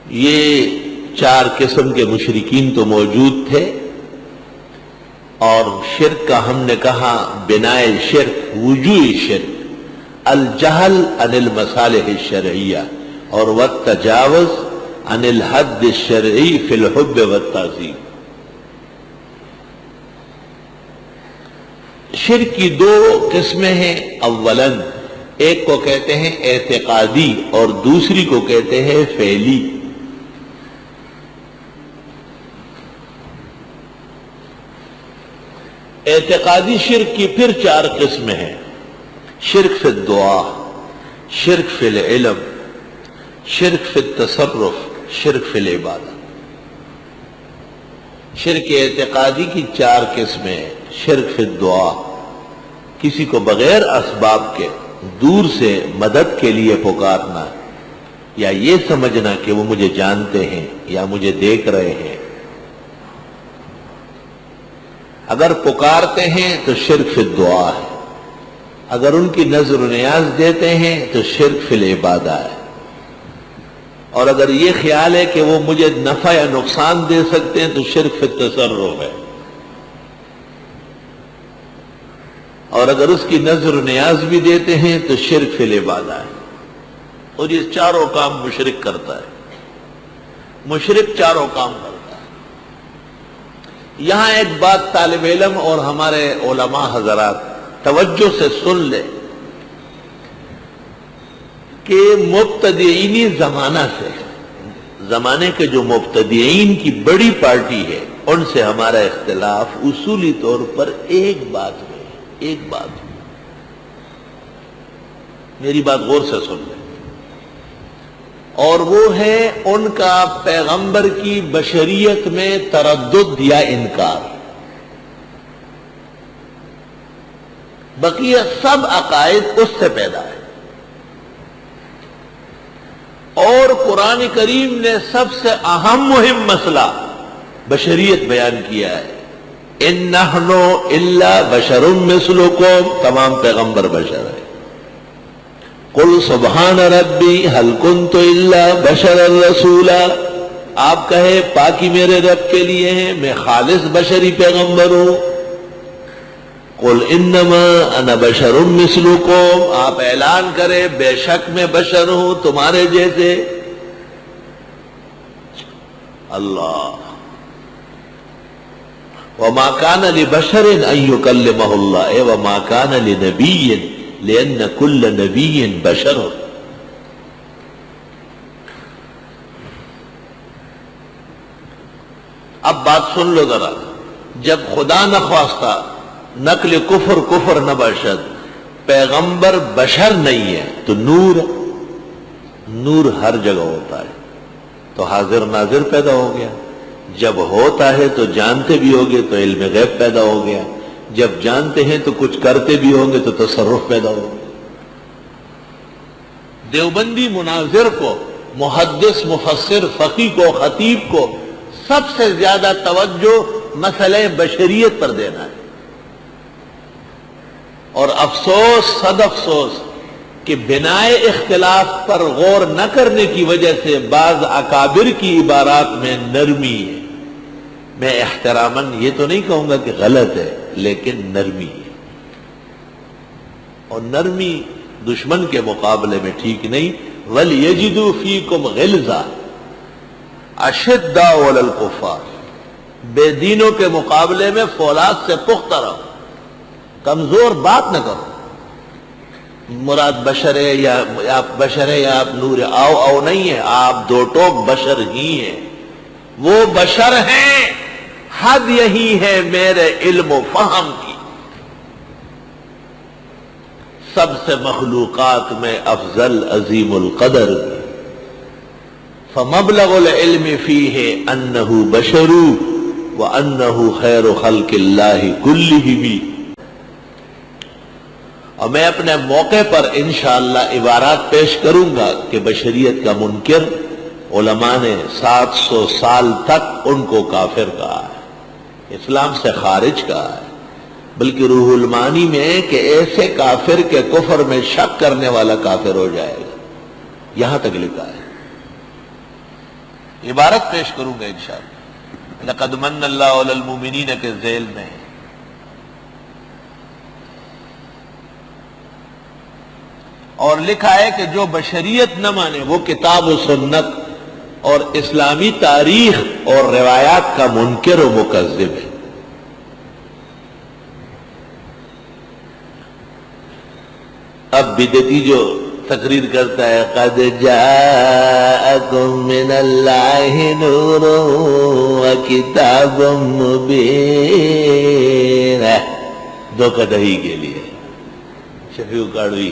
یہ 4 قسم کے مشرکین تو موجود تھے، اور شرک کا ہم نے کہا بنائے شرک، وجوہ شرک، الجہل عن المصالح الشرعیہ اور والتجاوز عن الحد الشرعی فی الحب والتعظیم۔ شرک کی 2 قسمیں ہیں، اولاً ایک کو کہتے ہیں اعتقادی اور دوسری کو کہتے ہیں فعلی۔ اعتقادی شرک کی پھر 4 قسمیں ہیں، شرک فی الدعا، شرک فی العلم، شرک فی التصرف، شرک فی العبادہ۔ شرک اعتقادی کی 4 قسمیں ہیں، شرک فی الدعا، کسی کو بغیر اسباب کے دور سے مدد کے لیے پکارنا، یا یہ سمجھنا کہ وہ مجھے جانتے ہیں یا مجھے دیکھ رہے ہیں۔ اگر پکارتے ہیں تو شرک فی الدعا ہے، اگر ان کی نظر و نیاز دیتے ہیں تو شرک فی العبادہ ہے، اور اگر یہ خیال ہے کہ وہ مجھے نفع یا نقصان دے سکتے ہیں تو شرک فی التصرف ہے، اور اگر اس کی نظر و نیاز بھی دیتے ہیں تو شرک فی العبادہ ہے۔ اور یہ 4 کام مشرک کرتا ہے، مشرک 4 کام کرتا ہے۔ یہاں ایک بات طالب علم اور ہمارے علماء حضرات توجہ سے سن لے کہ مبتدعینی زمانے کے جو مبتدعین کی بڑی پارٹی ہے، ان سے ہمارا اختلاف اصولی طور پر ایک بات میں، میری بات غور سے سن لیں، اور وہ ہے ان کا پیغمبر کی بشریت میں تردد یا انکار۔ بقیہ سب عقائد اس سے پیدا ہے، اور قرآن کریم نے سب سے اہم مہم مسئلہ بشریت بیان کیا ہے، ان نحن الا بشر مثلکم، تمام پیغمبر بشر ہے۔ قل سبحان ربی هل کنت الا بشرا رسولا، آپ کہے پاکی میرے رب کے لیے ہے، میں خالص بشری پیغمبر ہوں۔ قل انما انا بشر مثلکم، آپ اعلان کرے بے شک میں بشر ہوں تمہارے جیسے۔ اللہ، وما كان لبشر ان يكلمه الله وما كان لنبي لان كل نبي بشر۔ اب بات سن لو ذرا، جب خدا نخواستہ نقل کفر نہ باشد، پیغمبر بشر نہیں ہے تو نور ہر جگہ ہوتا ہے، تو حاضر ناظر پیدا ہو گیا۔ جب ہوتا ہے تو جانتے بھی ہوگے تو علم غیب پیدا ہو گیا، جب جانتے ہیں تو کچھ کرتے بھی ہوں گے تو تصرف پیدا ہو گیا۔ دیوبندی مناظر کو، محدث، مفسر، فقیہ کو، خطیب کو سب سے زیادہ توجہ مسئلہ بشریت پر دینا ہے، اور افسوس، صد افسوس کہ بنائے اختلاف پر غور نہ کرنے کی وجہ سے بعض اکابر کی عبارات میں نرمی ہے۔ میں احتراماً یہ تو نہیں کہوں گا کہ غلط ہے، لیکن نرمی ہے، اور نرمی دشمن کے مقابلے میں ٹھیک نہیں۔ وَلْيَجِدُوا فِيكُمْ غِلْظَةً أَشِدَّاءَ عَلَى الْكُفَّارِ، بے دینوں کے مقابلے میں فولاد سے پختہ رہو، کمزور بات نہ کرو۔ مراد بشر ہے یا آپ بشر ہے یا آپ نور ہے، آؤ نہیں ہے، آپ 2 ٹوک بشر ہی ہیں۔ وہ بشر ہیں، حد یہی ہے میرے علم و فہم کی، سب سے مخلوقات میں افضل عظیم القدر، فمبلغ العلم فیہ انہ بشر وانہ خیر خلق اللہ کلہم۔ اور میں اپنے موقع پر انشاءاللہ عبارات پیش کروں گا کہ بشریت کا منکر علماء نے 700 سال تک ان کو کافر کہا ہے، اسلام سے خارج کہا ہے، بلکہ روح المعانی میں ہے کہ ایسے کافر کے کفر میں شک کرنے والا کافر ہو جائے گا، یہاں تک لکھا ہے۔ عبارت پیش کروں گا انشاءاللہ، لقد من اللہ علی المؤمنین کے ذیل میں ہے۔ اور لکھا ہے کہ جو بشریت نہ مانے وہ کتاب و سنت اور اسلامی تاریخ اور روایات کا منکر و مکذب ہے۔ اب بدعتی جو تقریر کرتا ہے قد جاءکم من اللہ نور وکتاب مبین، دھوکہ دہی کے لیے شفیع کاڑوی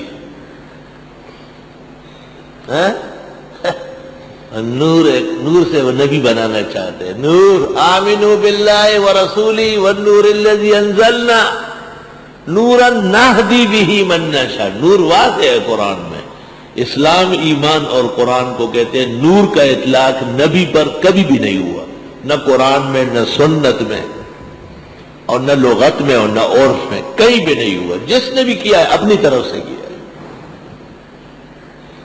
نور، ایک نور سے وہ نبی بنانا چاہتے ہیں۔ نور آمنوا باللہ ورسولہ والنور الذی انزلنا نورا نہدی بہ من نشاء۔ نور واضح ہے قرآن میں، اسلام ایمان اور قرآن کو کہتے ہیں۔ نور کا اطلاق نبی پر کبھی بھی نہیں ہوا، نہ قرآن میں، نہ سنت میں، اور نہ لغت میں، اور نہ عرف میں، کہیں بھی نہیں ہوا۔ جس نے بھی کیا ہے اپنی طرف سے کیا ہے،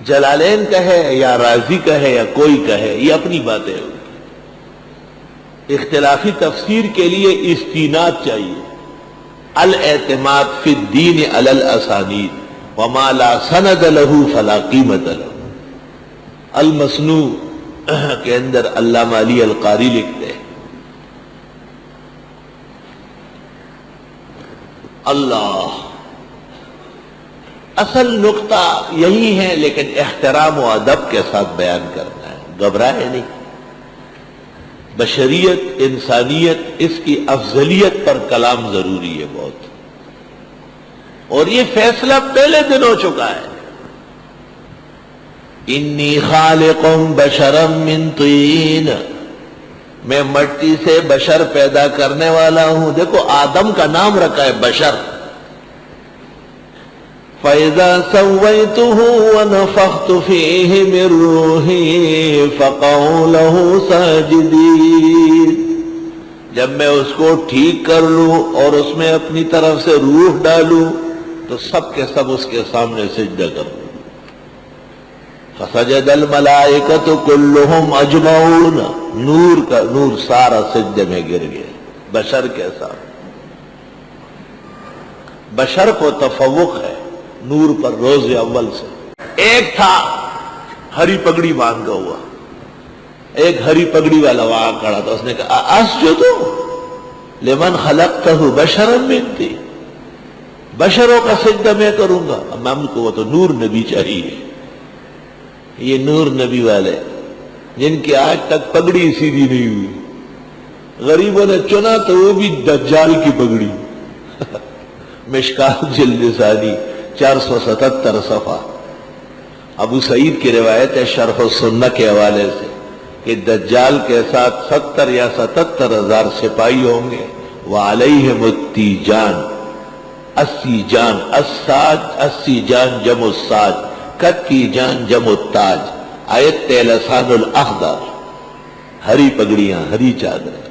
جلالین کہے یا رازی کہے یا کوئی کہے، یہ اپنی باتیں ہوگی۔ اختلافی تفسیر کے لیے استناد چاہیے، الاعتماد فی الدین علی الاسانید وما لا سند له فلا قیمت له۔ المصنوع کے اندر علامہ علی القاری لکھتے ہیں، اللہ اصل نقطہ یہی ہے، لیکن احترام و ادب کے ساتھ بیان کرنا ہے، گھبرائے نہیں۔ بشریت، انسانیت، اس کی افضلیت پر کلام ضروری ہے بہت، اور یہ فیصلہ پہلے دن ہو چکا ہے۔ انی خالق بشرا من طین، میں مٹی سے بشر پیدا کرنے والا ہوں۔ دیکھو آدم کا نام رکھا ہے بشر۔ فَإِذَا سَوَّيْتُهُ وَنَفَخْتُ فِيهِ مِن رُّوحِي فَقَعُوا لَهُ سَاجِدِينَ، جب میں اس کو ٹھیک کر لوں اور اس میں اپنی طرف سے روح ڈالوں تو سب کے سب اس کے سامنے سجدہ کروں۔ فَسَجَدَ الْمَلَائِكَةُ كُلُّهُمْ أَجْمَعُونَ، نور کا نور سارا سجدے میں گر گیا بشر کے ساتھ۔ بشر کو تفوق ہے نور پر روز اول سے۔ ایک تھا ہری پگڑی باندھا ہوا، ایک ہری پگڑی والا وہاں کھڑا تھا، اس نے کہا اسجد لمن خلقتہ بشرا من طین، بشروں کا سجدہ میں کروں گا۔ امام کو وہ تو نور نبی چاہیے، یہ نور نبی والے جن کی آج تک پگڑی سیدھی نہیں ہوئی، غریبوں نے چنا تو وہ بھی دجال کی پگڑی۔ مشکات جلد ثانی 477 صفحہ۔ ابو سعید کی روایت ہے شرح السنہ کے حوالے سے کہ دجال کے ساتھ 70 یا 77 ہزار سپاہی ہوں گے، وعلیہم التیجان، 80 جان، الساج 80 جان جمع الساج، کت کی جان جمع التاج، آیت لسان الاخضر، ہری پگڑیاں، ہری چادریں۔